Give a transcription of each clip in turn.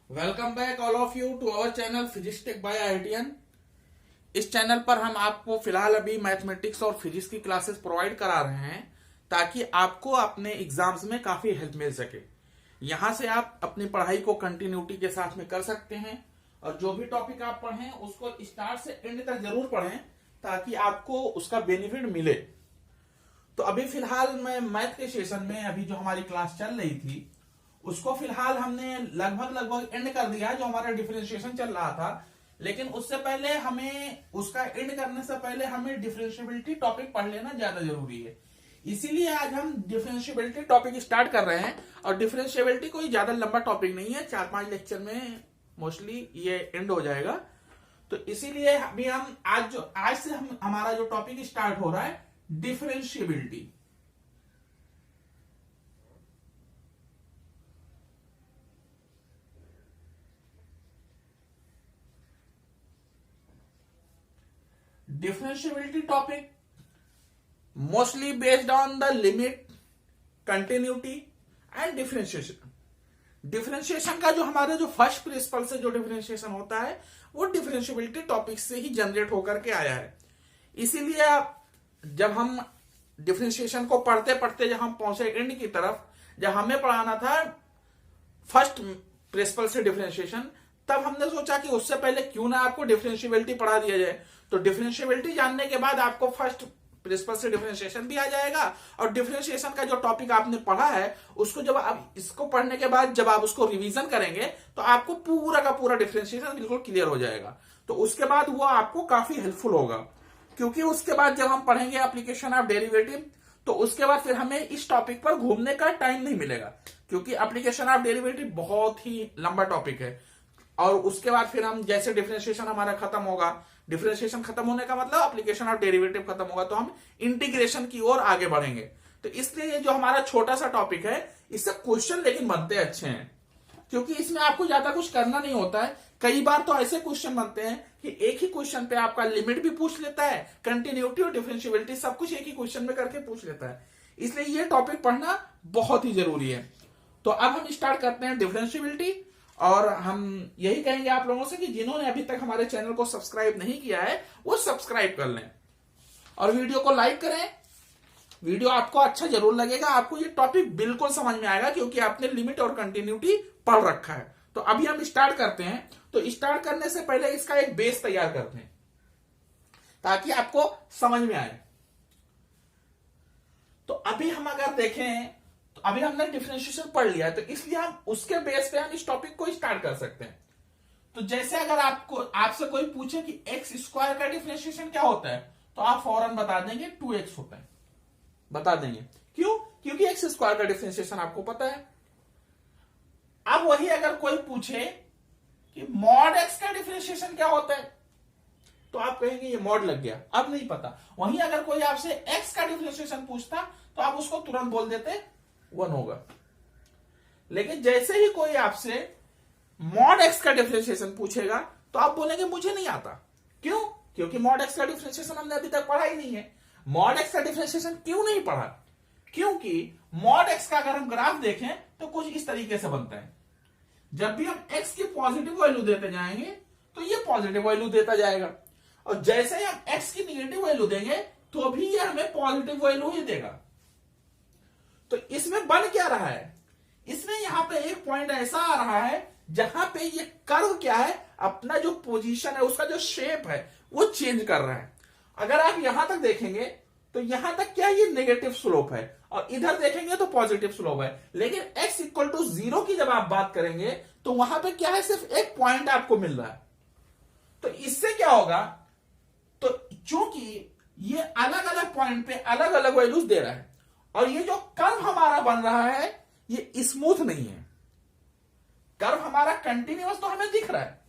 Welcome back all of you to our channel physics tech by IITian. इस चैनल पर हम आपको फिलहाल अभी मैथमेटिक्स और फिजिक्स की क्लासेस प्रोवाइड करा रहे हैं ताकि आपको अपने एग्जाम्स में काफी हेल्प मिल सके। यहां से आप अपनी पढ़ाई को कंटिन्यूटी के साथ में कर सकते हैं और जो भी टॉपिक आप पढ़ें उसको स्टार्ट से एंड तक जरूर पढ़ें ताकि आपको उसका बेनिफिट मिले। तो अभी फिलहाल मैं मैथ के सेशन में अभी जो हमारी क्लास चल रही थी उसको फिलहाल हमने लगभग एंड कर दिया, जो हमारा डिफरेंशिएशन चल रहा था। लेकिन उससे पहले हमें उसका एंड करने से पहले हमें डिफरेंशिएबिलिटी टॉपिक पढ़ लेना ज्यादा जरूरी है। इसीलिए आज हम डिफरेंशिएबिलिटी टॉपिक स्टार्ट कर रहे हैं और डिफरेंशिएबिलिटी कोई ज्यादा लंबा टॉपिक नहीं है, 4-5 लेक्चर में मोस्टली ये एंड हो जाएगा। तो इसीलिए अभी हम आज से हमारा जो टॉपिक स्टार्ट हो रहा है differentiability. Differentiability topic mostly based on the limit, continuity and differentiation. Differentiation का जो हमारा जो फर्स्ट प्रिंसिपल से जो डिफरेंशिएशन होता है वो डिफरेंशिएबिलिटी टॉपिक से ही जनरेट होकर के आया है। इसीलिए जब हम डिफरेंशिएशन को पढ़ते पढ़ते जब हम पहुंचे एंड की तरफ, जब हमें पढ़ाना था फर्स्ट प्रिंसिपल से डिफरेंशिएशन, तब हमने सोचा कि उससे पहले क्यों ना आपको डिफरेंशिएबिलिटी पढ़ा दिया जाए। तो डिफरेंशिएबिलिटी जानने के बाद आपको फर्स्ट प्रिंसिपल से डिफरेंशिएशन भी आ जाएगा और डिफरेंशिएशन का जो टॉपिक आपने पढ़ा है उसको जब आप इसको पढ़ने के बाद जब आप उसको रिवीजन करेंगे तो आपको पूरा का पूरा डिफरेंशिएशन बिल्कुल क्लियर हो जाएगा। तो उसके बाद वो आपको काफी हेल्पफुल होगा, क्योंकि उसके बाद जब हम पढ़ेंगे एप्लीकेशन ऑफ डेरिवेटिव तो उसके बाद फिर हमें इस टॉपिक पर घूमने का टाइम नहीं मिलेगा, क्योंकि एप्लीकेशन ऑफ डेरिवेटिव बहुत ही लंबा टॉपिक है। और उसके बाद फिर हम जैसे डिफरेंशिएशन हमारा खत्म होगा, डिफरेंशिएशन खत्म होने का मतलब एप्लीकेशन ऑफ डेरिवेटिव खत्म होगा, तो हम इंटीग्रेशन की ओर आगे बढ़ेंगे। तो इसलिए ये जो हमारा छोटा सा टॉपिक है इससे क्वेश्चन लेकिन बनते अच्छे हैं, क्योंकि इसमें आपको ज्यादा कुछ करना नहीं होता है। कई बार तो ऐसे क्वेश्चन बनते हैं कि एक ही क्वेश्चन पे आपका लिमिट भी पूछ लेता है, कंटिन्यूटी और डिफरेंशिएबिलिटी सब कुछ एक ही क्वेश्चन में करके पूछ लेता है। इसलिए ये टॉपिक पढ़ना बहुत ही जरूरी है। तो अब हम स्टार्ट करते हैं डिफरेंशिएबिलिटी, और हम यही कहेंगे आप लोगों से कि जिन्होंने अभी तक हमारे चैनल को सब्सक्राइब नहीं किया है वो सब्सक्राइब कर लें और वीडियो को लाइक करें। वीडियो आपको अच्छा जरूर लगेगा, आपको ये टॉपिक बिल्कुल समझ में आएगा क्योंकि आपने लिमिट और कंटिन्यूटी पढ़ रखा है। तो अभी हम स्टार्ट करते हैं। तो स्टार्ट करने से पहले इसका एक बेस तैयार करते हैं ताकि आपको समझ में आए। तो अभी हम अगर देखें तो अभी हमने डिफरेंशिएशन पढ़ लिया, तो इसलिए हम उसके बेस पे हम इस टॉपिक को स्टार्ट कर सकते हैं। तो जैसे अगर आपसे कोई पूछे कि एक्स स्क्वायर का डिफरेंशिएशन क्या होता है तो आप फौरन बता देंगे 2x होता है, बता देंगे। क्यों? क्योंकि एक्स स्क्वायर का डिफरेंशिएशन आपको पता है। अब वही अगर कोई पूछे कि मॉड एक्स का डिफरेंशिएशन क्या होता है तो आप कहेंगे ये मॉड लग गया, अब नहीं पता। वहीं अगर कोई आपसे एक्स का डिफरेंशिएशन पूछता तो आप उसको तुरंत बोल देते 1 होगा। लेकिन जैसे ही कोई आपसे मॉड एक्स का डिफरेंशिएशन पूछेगा तो आप बोलेंगे मुझे नहीं आता। क्यों? क्योंकि मॉड एक्स का डिफरेंशिएशन हमने अभी तक पढ़ा ही नहीं है। मॉड एक्स का डिफरेंशिएशन क्यों नहीं पढ़ा? क्योंकि मॉड एक्स का अगर हम ग्राफ देखें तो कुछ इस तरीके से बनता है। जब भी हम एक्स की पॉजिटिव वैल्यू देते जाएंगे तो ये पॉजिटिव वैल्यू देता जाएगा, और जैसे ही हम एक्स की निगेटिव वैल्यू देंगे तो भी ये हमें पॉजिटिव वैल्यू ही देगा। तो इसमें बन क्या रहा है? इसमें यहां पे एक पॉइंट ऐसा आ रहा है जहां पे ये कर्व क्या है, अपना जो पोजीशन है उसका जो शेप है वो चेंज कर रहा है। अगर आप यहां तक देखेंगे तो यहां तक क्या ये नेगेटिव स्लोप है और इधर देखेंगे तो पॉजिटिव स्लोप है। लेकिन x इक्वल टू 0 की जब आप बात करेंगे तो वहां पे क्या है, सिर्फ एक पॉइंट आपको मिल रहा है। तो इससे क्या होगा, तो चूंकि ये अलग अलग पॉइंट पे अलग अलग वैल्यूज दे रहा है और ये जो कर्व हमारा बन रहा है ये स्मूथ नहीं है। कर्व हमारा कंटिन्यूअस तो हमें दिख रहा है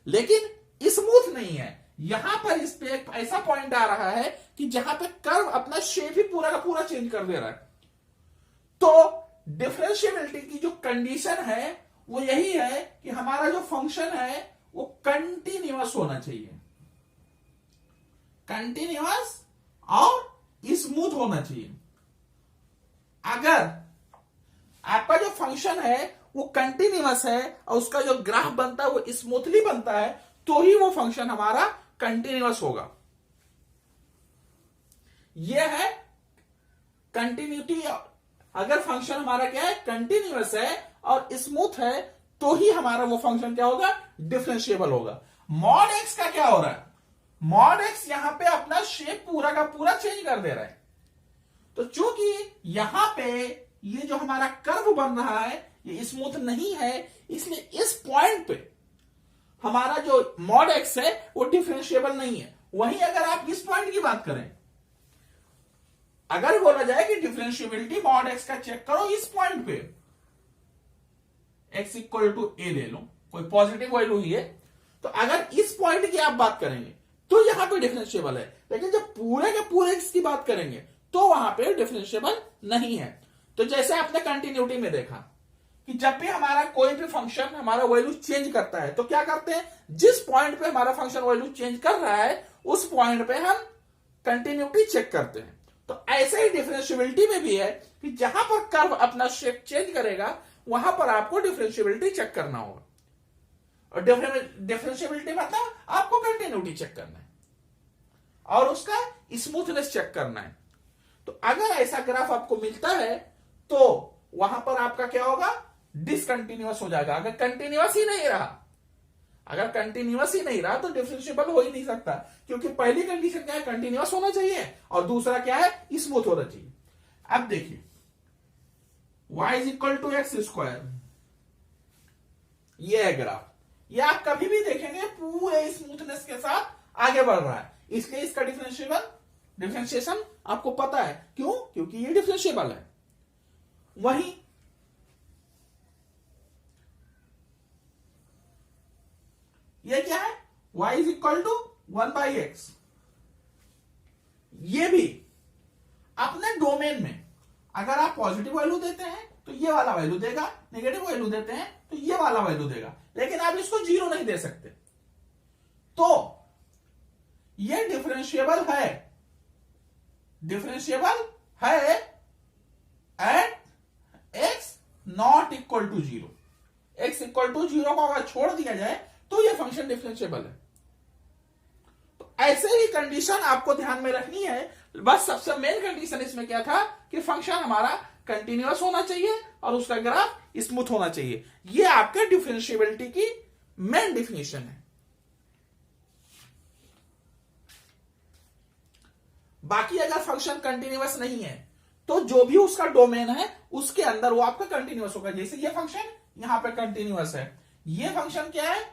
लेकिन स्मूथ नहीं है। यहां पर इस पे एक ऐसा पॉइंट आ रहा है कि जहां पे कर्व अपना शेप ही पूरा का पूरा चेंज कर दे रहा है। तो डिफरेंशिएबिलिटी की जो कंडीशन है वो यही है कि हमारा जो फंक्शन है वो कंटिन्यूअस होना चाहिए, कंटिन्यूअस और स्मूथ होना चाहिए। अगर आपका जो फंक्शन है वो कंटिन्यूअस है और उसका जो ग्राफ बनता है वो स्मूथली बनता है, तो ही वो फंक्शन हमारा कंटिन्यूअस होगा। ये है कंटिन्यूटी। अगर फंक्शन हमारा क्या है, कंटिन्यूअस है और स्मूथ है, तो ही हमारा वो फंक्शन क्या होगा, डिफरेंशिएबल होगा। मॉड एक्स का क्या हो रहा है, मॉड एक्स यहां पे अपना शेप पूरा का पूरा चेंज कर दे रहा है। तो चूंकि यहां पे ये जो हमारा कर्व बन रहा है ये स्मूथ नहीं है, इसलिए इस पॉइंट पे हमारा जो मॉड एक्स है वो डिफरेंशिएबल नहीं है। वहीं अगर आप इस पॉइंट की बात करें, अगर बोला जाए कि डिफरेंशिएबिलिटी मॉड एक्स का चेक करो इस पॉइंट पे, x इक्वल टू ए ले लो, कोई पॉजिटिव वैल्यू ही है, तो अगर इस पॉइंट की आप बात करेंगे तो यहां पे डिफरेंशिएबल है। लेकिन जब पूरे के पूरे x की बात करेंगे तो वहां पे डिफरेंशिएबल नहीं है। तो जैसे आपने कंटिन्यूटी में देखा कि जब भी हमारा कोई भी फंक्शन हमारा वैल्यू चेंज करता है तो क्या करते हैं, जिस पॉइंट पे हमारा फंक्शन वैल्यू चेंज कर रहा है उस पॉइंट पे हम कंटिन्यूटी चेक करते हैं। तो ऐसे ही डिफरेंशिएबिलिटी में भी है कि जहां पर कर्व अपना शेप चेंज करेगा वहां पर आपको डिफरेंशिएबिलिटी चेक करना होगा। और डिफरेंशिएबिलिटी मतलब आपको कंटिन्यूटी चेक करना है और उसका स्मूथनेस चेक करना है। तो अगर ऐसा ग्राफ आपको मिलता है तो वहां पर आपका क्या होगा, डिसकंटिन्यूअस हो जाएगा। अगर कंटिन्यूअस ही नहीं रहा, अगर कंटिन्यूअस ही नहीं रहा तो डिफरेंशिएबल हो ही नहीं सकता, क्योंकि पहली कंडीशन क्या है, कंटिन्यूअस होना चाहिए, और दूसरा क्या है, स्मूथ होना चाहिए। अब देखिए y is equal to x square, ये है ग्राफ। ये आप कभी भी देखेंगे पूरे स्मूथनेस के साथ आगे बढ़ रहा है, इसलिए इसका डिफरेंशिएशन आपको पता है। क्यों, क्योंकि ये डिफरेंशिएबल है। वहीं ये क्या है, y is equal to 1/x, ये भी अपने डोमेन में अगर आप पॉजिटिव वैल्यू देते हैं तो ये वाला वैल्यू देगा, नेगेटिव वैल्यू देते हैं तो ये वाला वैल्यू देगा, लेकिन आप इसको 0 नहीं दे सकते। तो ये डिफरेंशिएबल है at x not equal to 0। x equal to 0 को अगर छोड़ दिया जाए तो ये फंक्शन डिफरेंशिएबल है। तो ऐसे ही कंडीशन आपको ध्यान में रखनी है। बस सबसे मेन कंडीशन इसमें क्या था कि फंक्शन हमारा कंटिन्यूअस होना चाहिए और उसका ग्राफ स्मूथ होना चाहिए। ये आपके डिफरेंशिएबिलिटी की मेन डिफिनेशन है। बाकी अगर फंक्शन कंटिन्यूअस नहीं है तो जो भी उसका डोमेन है उसके अंदर वो आपका कंटिन्यूअस होगा। जैसे ये फंक्शन यहां पे कंटिन्यूअस है, ये फंक्शन क्या है,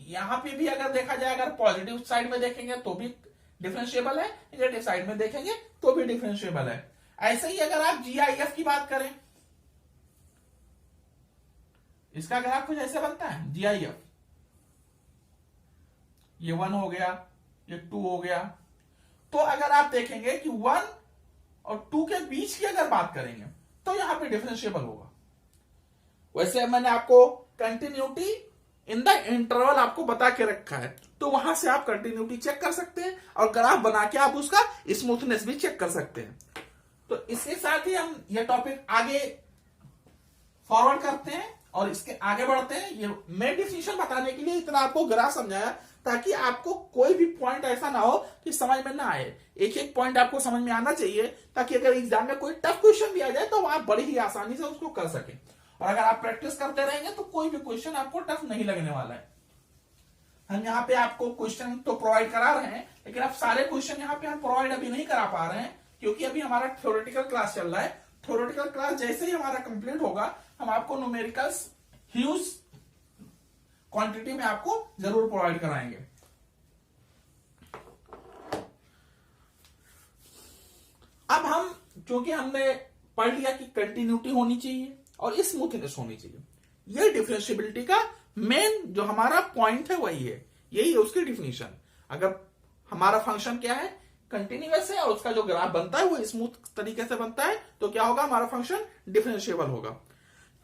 यहां पे भी अगर देखा जाए, अगर पॉजिटिव साइड में देखेंगे तो भी डिफरेंशिएबल है, नेगेटिव साइड में देखेंगे तो भी डिफरेंशिएबल है। ऐसे ही अगर आप GIF की बात करें, इसका ग्राफ कुछ ऐसे बनता है GIF, ये 1 हो गया, ये 2 हो गया। तो अगर आप देखेंगे कि 1 और 2 के बीच की अगर बात करेंगे तो यहां पे डिफरेंशिएबल होगा। वैसे मैंने आपको कंटिन्यूटी इन द इंटरवल आपको बता के रखा है, तो वहां से आप कंटिन्यूटी चेक कर सकते हैं और ग्राफ बना के आप उसका स्मूथनेस भी चेक कर सकते हैं। तो इसके साथ ही हम ये टॉपिक आगे फॉरवर्ड करते हैं और इसके आगे बढ़ते हैं। ये मेन डिफिनेशन बताने के लिए इतना आपको ग्राफ समझाया ताकि आपको कोई भी पॉइंट ऐसा ना हो कि समझ में ना आए। एक एक पॉइंट आपको समझ में आना चाहिए ताकि अगर एग्जाम में कोई टफ क्वेश्चन भी आ जाए तो आप बड़ी ही आसानी से उसको कर सके। और अगर आप प्रैक्टिस करते रहेंगे तो कोई भी क्वेश्चन आपको टफ नहीं लगने वाला है। हम यहाँ पे आपको क्वेश्चन तो प्रोवाइड करा रहे हैं, लेकिन आप सारे क्वेश्चन यहाँ पे हम प्रोवाइड अभी नहीं करा पा रहे हैं क्योंकि अभी हमारा थ्योरेटिकल क्लास चल रहा है। थ्योरेटिकल क्लास जैसे ही हमारा कंप्लीट होगा हम आपको न्यूमेरिकल्स ह्यूज क्वांटिटी में आपको जरूर प्रोवाइड कराएंगे। अब हम, क्योंकि हमने पढ़ लिया कि कंटिन्यूटी होनी चाहिए और स्मूथनेस होनी चाहिए, ये डिफरेंशिएबिलिटी का मेन जो हमारा पॉइंट है वही है, यही है उसकी डिफिनेशन। अगर हमारा फंक्शन क्या है, कंटिन्यूअस है और उसका जो ग्राफ बनता है वो स्मूथ तरीके से बनता है, तो क्या होगा, हमारा फंक्शन डिफरेंशिएबल होगा।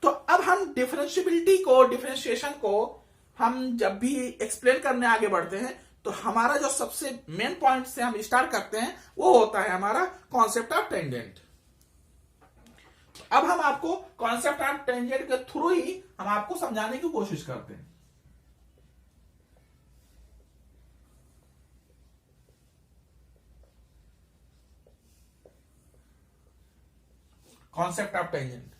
तो अब हम डिफरेंशिएबिलिटी को, डिफरेंशिएशन को हम जब भी एक्सप्लेन करने आगे बढ़ते हैं तो हमारा जो सबसे मेन पॉइंट से हम स्टार्ट करते हैं वो होता है हमारा कॉन्सेप्ट ऑफ टेंजेंट। अब हम आपको कॉन्सेप्ट ऑफ टेंजेंट के थ्रू ही हम आपको समझाने की कोशिश करते हैं। कॉन्सेप्ट ऑफ टेंजेंट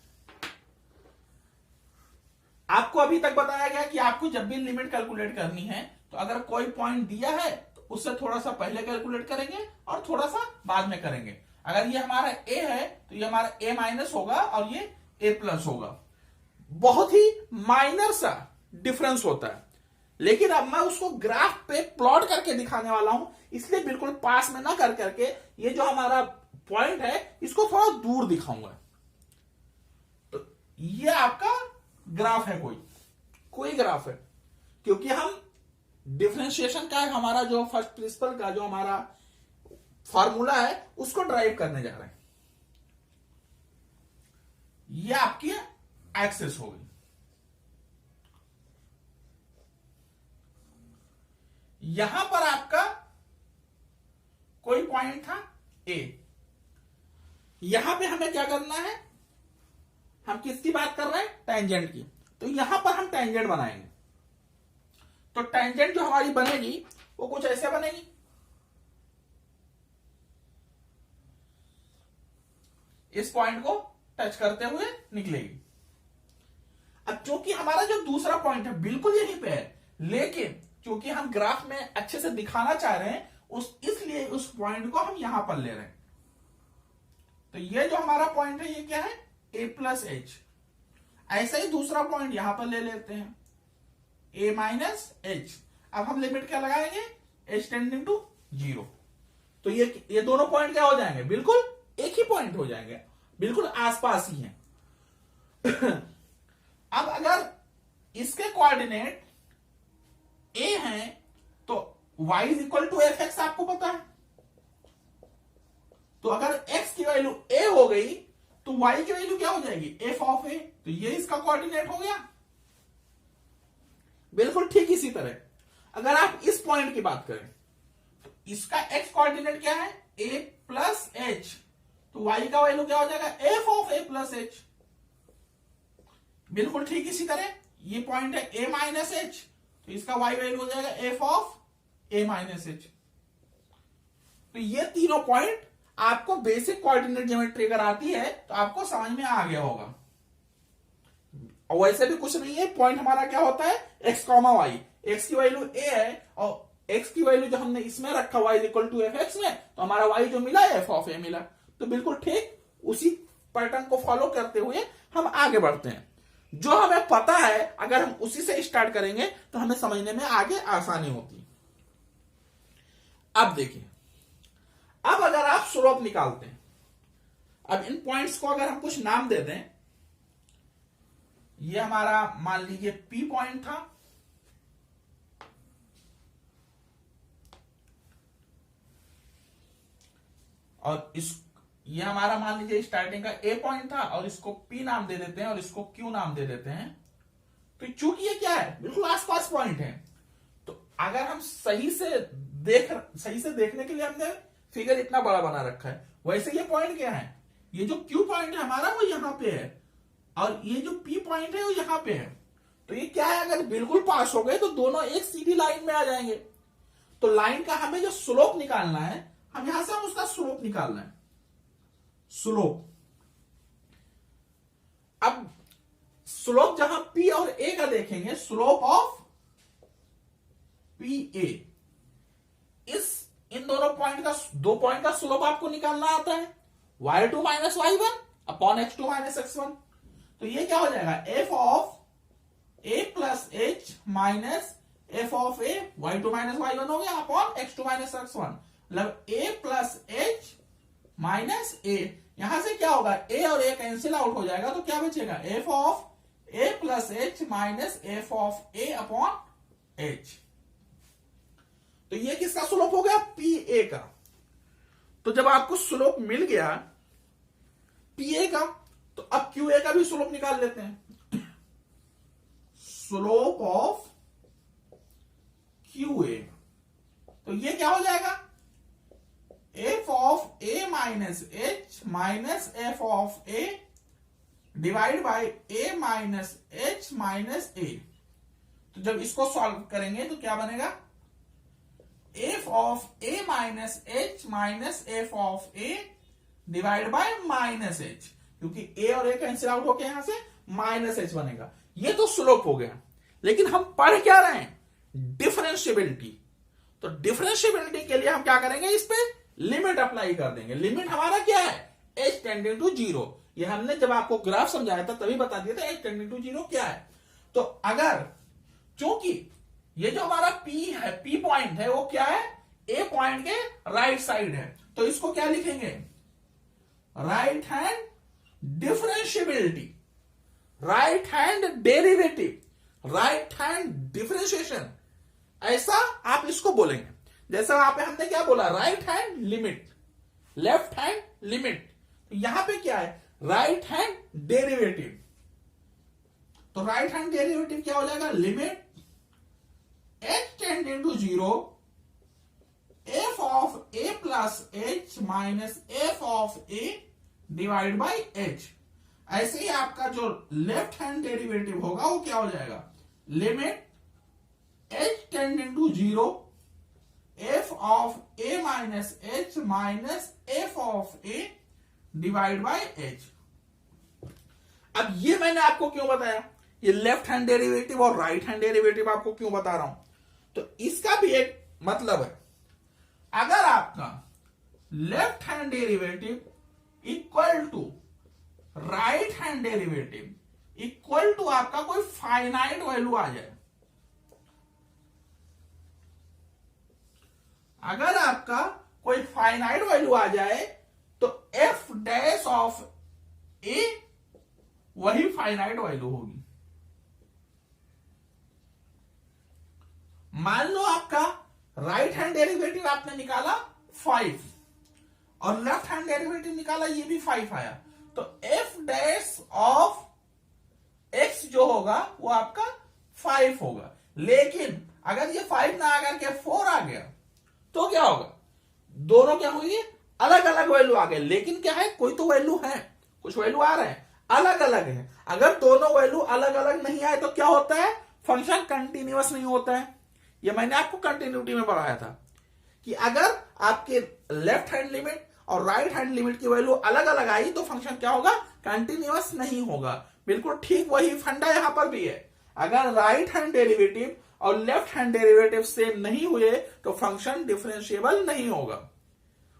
आपको अभी तक बताया गया कि आपको जब भी लिमिट कैलकुलेट करनी है तो अगर कोई पॉइंट दिया है तो उससे थोड़ा सा पहले कैलकुलेट करेंगे और थोड़ा सा बाद में करेंगे। अगर ये हमारा ए है तो ये हमारा ए माइनस होगा और ये ए प्लस होगा। बहुत ही माइनर सा डिफरेंस होता है, लेकिन अब मैं उसको ग्राफ पे प्लॉट करके दिखाने वाला हूं, इसलिए बिल्कुल पास में ना कर करके ये जो हमारा पॉइंट है इसको थोड़ा दूर दिखाऊंगा। तो ये आपका ग्राफ है, कोई ग्राफ है, क्योंकि हम डिफरेंशिएशन का हमारा जो फर्स्ट प्रिंसिपल का जो हमारा फॉर्मूला है उसको ड्राइव करने जा रहे हैं। ये आपकी एक्सेस होगी। यहां पर आपका कोई पॉइंट था ए, यहां पे हमें क्या करना है, हम किसकी बात कर रहे हैं, टेंजेंट की। तो यहां पर हम टेंजेंट बनाएंगे। तो टेंजेंट जो हमारी बनेगी वो कुछ ऐसे बनेगी। इस पॉइंट को टच करते हुए निकलेगी। अब क्योंकि हमारा जो दूसरा पॉइंट है बिल्कुल यहीं पे है, लेकिन क्योंकि हम ग्राफ में अच्छे से दिखाना चाह रहे हैं इसलिए उस पॉइंट को हम यहां पर ले रहे हैं। तो ये जो हमारा पॉइंट है ये क्या है, ए प्लस एच। ऐसा ही दूसरा पॉइंट यहां पर ले लेते हैं, ए माइनस एच। अब हम लिमिट क्या लगाएंगे, एच टेंडिंग टू 0। तो ये दोनों पॉइंट क्या हो जाएंगे, बिल्कुल एक ही पॉइंट हो जाएंगे, बिल्कुल आसपास ही हैं। अब अगर इसके कोऑर्डिनेट ए हैं तो y is equal to f x आपको पता है। तो अगर x की वैल्यू a हो गई तो y की वैल्यू क्या हो जाएगी, एफ ऑफ ए। तो ये इसका कोऑर्डिनेट हो गया। बिल्कुल ठीक इसी तरह अगर आप इस पॉइंट की बात करें तो इसका x कोऑर्डिनेट क्या है, a प्लस एच। तो y का वैल्यू क्या हो जाएगा, F of a plus H. बिल्कुल ठीक इसी तरह ये पॉइंट है a माइनस एच, तो इसका y वैल्यू हो जाएगा F of a minus H. तो ये तीनों पॉइंट आपको बेसिक कोऑर्डिनेट ज्योमेट्री अगर आती है तो आपको समझ में आ गया होगा। और वैसे भी कुछ नहीं है, पॉइंट हमारा क्या होता है, x कॉमा वाई। x की वैल्यू a है और x की वैल्यू जो हमने इसमें रखा y equal to f x में, तो हमारा y जो मिला एफ ऑफ ए मिला। तो बिल्कुल ठीक उसी पैटर्न को फॉलो करते हुए हम आगे बढ़ते हैं। जो हमें पता है अगर हम उसी से स्टार्ट करेंगे तो हमें समझने में आगे आसानी होती है। अब देखिए, अब अगर आप स्लोप निकालते हैं, अब इन पॉइंट्स को अगर हम कुछ नाम दे दें, ये हमारा मान लीजिए P पॉइंट था, और ये हमारा मान लीजिए स्टार्टिंग का A पॉइंट था, और इसको P नाम दे देते हैं और इसको Q नाम दे देते हैं। तो चूंकि ये क्या है, बिल्कुल आसपास पॉइंट है, तो अगर हम सही से देखने के लिए हमने फिगर इतना बड़ा बना रखा है। वैसे ये पॉइंट क्या है, ये जो Q पॉइंट है हमारा वो यहां पे है, और ये जो P पॉइंट है वो यहां पे है। तो ये क्या है, अगर बिल्कुल पास हो गए तो दोनों एक सीधी लाइन में आ जाएंगे। तो लाइन का हमें जो स्लोप निकालना है, हम यहां से हम उसका स्लोप निकालना है, स्लोप। अब स्लोप जहां P और A का देखेंगे, स्लोप ऑफ PA, इन दोनों पॉइंट का, दो पॉइंट का स्लोप आपको निकालना आता है, y2 minus y1 upon x2 minus x1। तो ये क्या हो जाएगा, F of a plus h minus F of a, y2 minus y1 हो गया अपॉन x2 माइनस x1, मतलब a plus h minus a। यहां से क्या होगा, a और a कैंसिल आउट हो जाएगा, तो क्या बचेगा, F of a plus h minus F of a upon H. तो ये किसका स्लोप हो गया, PA का। तो जब आपको स्लोप मिल गया PA का, तो अब QA का भी स्लोप निकाल लेते हैं। स्लोप ऑफ QA, तो ये क्या हो जाएगा, F of A minus H minus F of A divide by A minus H minus A. तो जब इसको सॉल्व करेंगे तो क्या बनेगा, F of A minus H minus F of A divide by minus H, क्योंकि ए और ए cancel out होके यहां से माइनस एच बनेगा। ये तो स्लोप हो गया, लेकिन हम पढ़ क्या रहे हैं, डिफरेंशिएबिलिटी। तो डिफरेंशिएबिलिटी के लिए हम क्या करेंगे, इस पे लिमिट अप्लाई कर देंगे। लिमिट हमारा क्या है, एच टेंडिंग टू जीरो। ये हमने जब आपको ग्राफ समझाया था तभी बता दिया था एच टेंडिंग टू जीरो क्या है। तो अगर चूंकि ये जो हमारा पी है, पी पॉइंट है, वो क्या है, ए पॉइंट के राइट साइड है, तो इसको क्या लिखेंगे, right hand differentiability, right hand derivative, right hand differentiation, ऐसा आप इसको बोलेंगे। जैसा वहां पे हमने क्या बोला, right hand limit, left hand limit, तो यहां पे क्या है, राइट हैंड डेरिवेटिव। तो राइट हैंड डेरिवेटिव क्या हो जाएगा, limit h tending to zero f of a plus h minus F of A divide by h. ऐसे ही आपका जो लेफ्ट हैंड डेरिवेटिव होगा वो क्या हो जाएगा, limit h tending to zero f of A minus H minus F of A divide by h. अब ये मैंने आपको क्यों बताया, ये लेफ्ट हैंड डेरिवेटिव और राइट हैंड डेरिवेटिव आपको क्यों बता रहा हूं, तो इसका भी एक मतलब है। अगर आपका left hand derivative equal to right hand derivative equal to आपका कोई फाइनाइट वैल्यू आ जाए, अगर आपका कोई फाइनाइट वैल्यू आ जाए तो एफ डैश ऑफ ए वही फाइनाइट वैल्यू होगी। मान लो आपका राइट हैंड डेरिवेटिव आपने निकाला 5 और लेफ्ट हैंड डेरिवेटिव निकाला ये भी 5 आया, तो एफ डैश ऑफ एक्स जो होगा वो आपका 5 होगा। लेकिन अगर ये 5 ना आकर के 4 आ गया तो क्या होगा, दोनों क्या होगी, अलग अलग वैल्यू आ गए। लेकिन क्या है, कोई तो वैल्यू है, कुछ वैल्यू आ रहे हैं, अलग अलग है। अगर दोनों वैल्यू अलग अलग नहीं आए तो क्या होता है, फंक्शन कंटिन्यूअस नहीं होता है। ये मैंने आपको कंटिन्यूटी में पढ़ाया था कि अगर आपके लेफ्ट हैंड लिमिट और राइट हैंड लिमिट की वैल्यू अलग अलग आई तो फंक्शन क्या होगा, कंटिन्यूअस नहीं होगा। बिल्कुल ठीक वही फंडा यहां पर भी है। अगर राइट हैंड डेरिवेटिव और लेफ्ट हैंड डेरिवेटिव सेम नहीं हुए तो फंक्शन डिफरेंशिएबल नहीं होगा,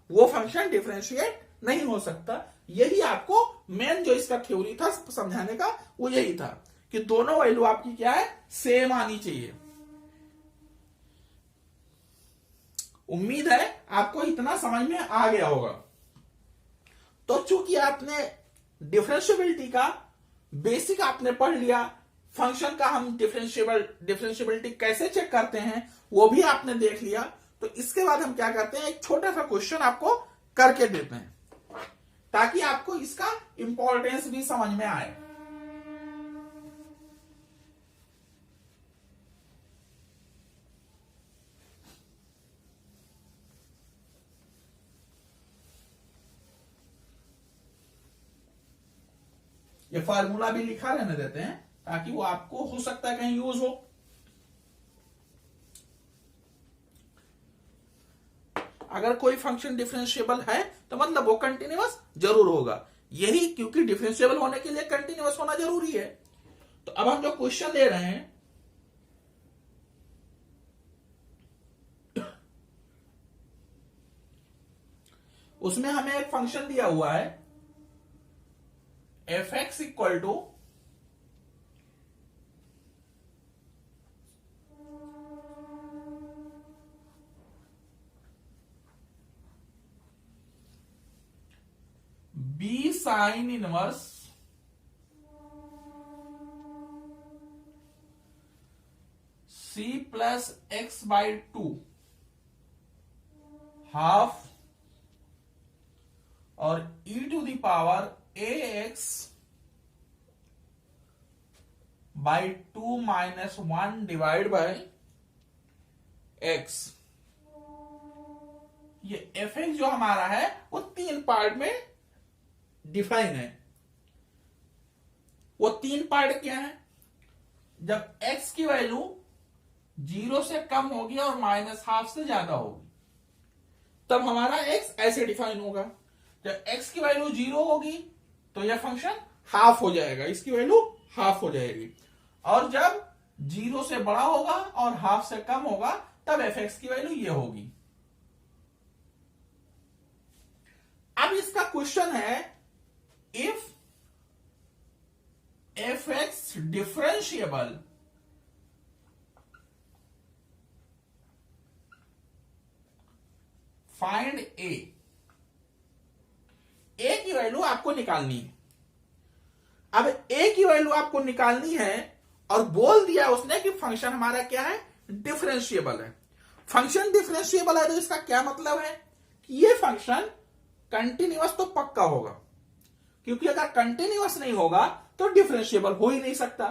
वो फंक्शन डिफरेंशिएट नहीं हो सकता। यही आपको मेन जो इसका थ्योरी था समझाने का, वो यही था कि दोनों वैल्यू आपकी क्या है, सेम आनी चाहिए। उम्मीद है आपको इतना समझ में आ गया होगा। तो चूंकि आपने डिफरेंशिएबिलिटी का बेसिक आपने पढ़ लिया, फंक्शन का हम डिफरेंशिएबिलिटी कैसे चेक करते हैं वो भी आपने देख लिया, तो इसके बाद हम क्या करते हैं, एक छोटा सा क्वेश्चन आपको करके देते हैं ताकि आपको इसका इंपॉर्टेंस भी समझ में आए। ये फार्मूला भी लिखा रहने देते हैं ताकि वो आपको हो सकता है कहीं यूज हो। अगर कोई फंक्शन डिफरेंशिएबल है तो मतलब वो कंटिन्यूअस जरूर होगा, यही क्योंकि डिफरेंशिएबल होने के लिए कंटिन्यूअस होना जरूरी है। तो अब हम जो क्वेश्चन ले रहे हैं उसमें हमें एक फंक्शन दिया हुआ है f x equal to b sine inverse c plus x by 2 half और e to the power ax by 2 minus 1 divide by x। ये एफ एक्स जो हमारा है वो 3 पार्ट में डिफाइन है। वो 3 पार्ट क्या है? जब x की वैल्यू 0 से कम होगी और -½ से ज्यादा होगी तब हमारा x ऐसे डिफाइन होगा। जब x की वैल्यू 0 होगी तो यह फंक्शन हाफ हो जाएगा, इसकी वैल्यू हाफ हो जाएगी। और जब 0 से बड़ा होगा और हाफ से कम होगा तब f(x) की वैल्यू ये होगी। अब इसका क्वेश्चन है, if f(x) differentiable find a की वैल्यू आपको निकालनी है। अब a की वैल्यू आपको निकालनी है और बोल दिया उसने कि फंक्शन हमारा क्या है? डिफरेंशिएबल है। फंक्शन डिफरेंशिएबल है तो इसका क्या मतलब है कि ये फंक्शन कंटिन्यूअस तो पक्का होगा, क्योंकि अगर कंटिन्यूअस नहीं होगा तो डिफरेंशिएबल हो ही नहीं सकता।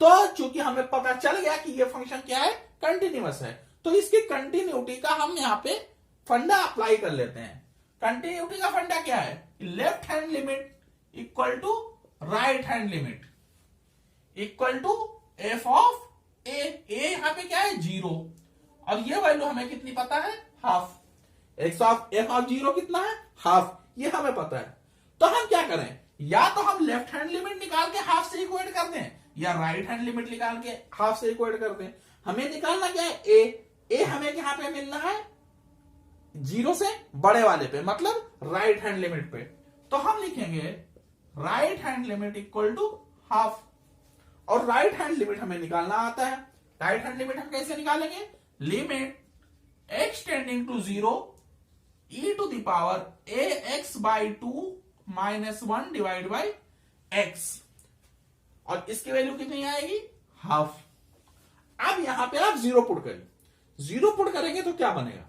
तो चूंकि हमें पता चल गया कि ये फंक्शन क्या है? कंटिन्यूअस है, तो इसकी कंटिन्यूटी का हम यहां पे फंडा अप्लाई कर लेते हैं। कंटिन्यूटी का फंडा क्या है? Left hand limit equal to right hand limit equal to F of A यहां पे क्या है? 0। और ये वैल्यू हमें कितनी पता है? हाफ। एफ ऑफ 0 कितना है? हाफ। ये हमें पता है। तो हम क्या करें? या तो हम लेफ्ट हैंड लिमिट निकाल के हाफ से इक्वेट कर दें या राइट हैंड लिमिट निकाल के हाफ से इक्वेट कर दें। हमें निकालना क्या है? ए हमें यहां पे मिलना है 0 से बड़े वाले पे, मतलब राइट हैंड लिमिट पे। तो हम लिखेंगे right hand limit equal to half. और राइट हैंड लिमिट हमें निकालना आता है। राइट हैंड लिमिट हम कैसे निकालेंगे? Limit x tending to 0 e to the power ax/2 -1 divide by x। और इसकी वैल्यू कितनी आएगी? हाफ। अब यहां पे आप 0 पुट करें। 0 पुट करेंगे तो क्या बनेगा?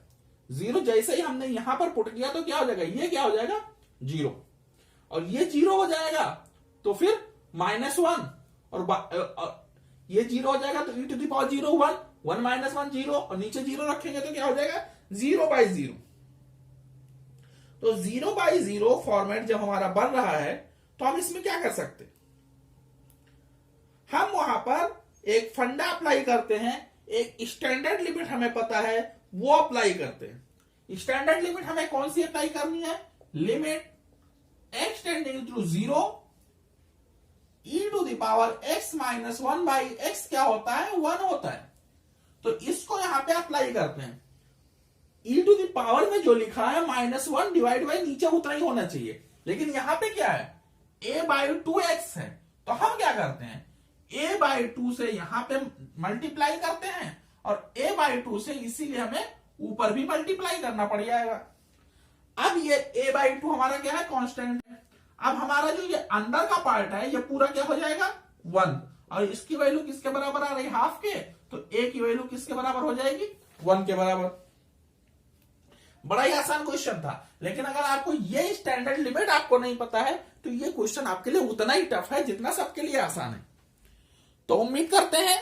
0 जैसे ही हमने यहां पर पुट किया तो क्या हो जाएगा? ये क्या हो जाएगा? 0। और ये 0 हो जाएगा तो फिर -1 और ये 0 हो जाएगा तो e टू द पावर 0 1 1 -1 0 और नीचे 0 रखेंगे तो क्या हो जाएगा? 0/0। तो 0/0 फॉर्मेट जब हमारा बन रहा है तो हम इसमें क्या कर सकते हैं? हम वहां पर एक फंडा अप्लाई करते हैं, एक स्टैंडर्ड लिमिट हमें पता है वो अप्लाई करते हैं। स्टैंडर्ड लिमिट हमें कौन सी अप्लाई करनी है? Limit x tending to 0 e to the power x -1/x क्या होता है? 1 होता है। तो इसको यहां पे अप्लाई करते हैं। e टू द पावर में जो लिखा है -1 डिवाइड बाई नीचे उतना ही होना चाहिए, लेकिन यहां पे क्या है? a/2x है। तो हम क्या करते हैं? a/2 से यहां पे मल्टीप्लाई करते हैं और a/2 से इसीलिए हमें ऊपर भी मल्टीप्लाई करना पड़ जाएगा। अब ये a/2 हमारा क्या है? कांस्टेंट है। अब हमारा जो ये अंदर का पार्ट है ये पूरा क्या हो जाएगा? 1। और इसकी वैल्यू किसके बराबर आ रही? हाफ के। तो a की वैल्यू किसके बराबर हो जाएगी? 1 के बराबर। बड़ा ही आसान क्वेश्चन था, लेकिन अगर आपको ये स्टैंडर्ड लिमिट आपको नहीं पता है तो ये क्वेश्चन आपके लिए उतना ही टफ है जितना सबके लिए आसान है। तो उम्मीद करते हैं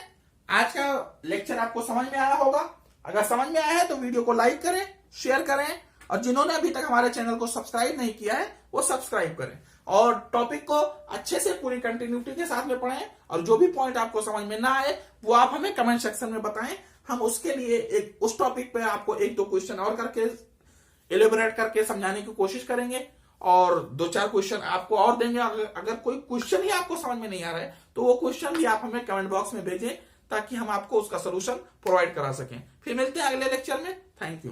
आज का लेक्चर आपको समझ में आया होगा। अगर समझ में आया है तो वीडियो को लाइक करें, शेयर करें और जिन्होंने अभी तक हमारे चैनल को सब्सक्राइब नहीं किया है वो सब्सक्राइब करें और टॉपिक को अच्छे से पूरी कंटिन्यूटी के साथ में पढ़ें। और जो भी पॉइंट आपको समझ में ना आए वो आप हमें कमेंट सेक्शन में बताएं। हम उसके लिए उस टॉपिक पे आपको 1-2 क्वेश्चन और करके एलिबोरेट करके समझाने की कोशिश करेंगे और 2-4 क्वेश्चन आपको और देंगे। अगर कोई क्वेश्चन ही आपको समझ में नहीं आ रहा है तो वो क्वेश्चन भी आप हमें कमेंट बॉक्स में भेजें ताकि हम आपको उसका सोल्यूशन प्रोवाइड करा सकें। फिर मिलते हैं अगले लेक्चर में। Thank you.